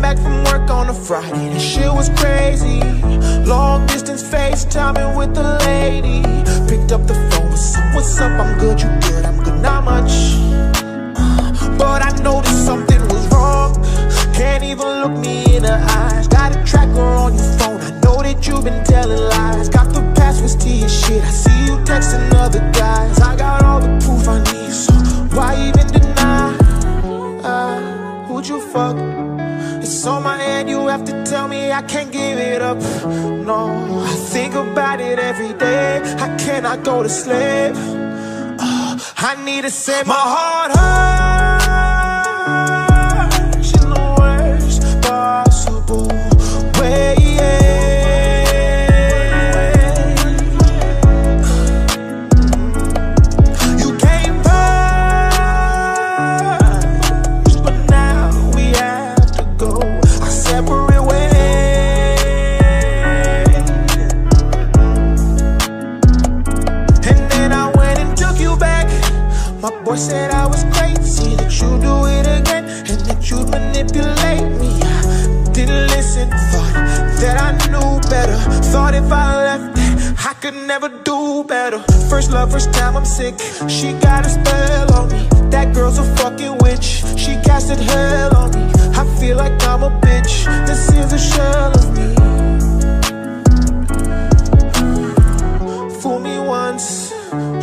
Came back from work on a Friday, that shit was crazy. Long distance FaceTiming with the lady. Picked up the phone, what's up, I'm good, you good, I'm good, not much. But I noticed something was wrong. Can't even look me in the eyes. Got a tracker on your phone, I know that you've been telling lies. Got the passwords to your shit, I see you texting other guys. I got all the proof I need, so why even deny? Who'd you fuck? It's on my head, you have to tell me I can't give it up. No, I think about it every day. I cannot go to sleep. I need to save my heart hurts in the worst possible way. You came first, but now we have to go our separate ways. And then I went and took you back. My boy said I was crazy, that you'd do it again, and that you'd manipulate me. I didn't listen, thought that I knew better. Thought if I left, I could never do better. First love, first time I'm sick, she got a spell on me. That girl's a fucking witch, she casted hell on me. I feel like I'm a bitch, this is a shell of me. Fool me once,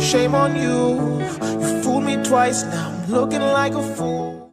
shame on you. You fooled me twice, now I'm looking like a fool.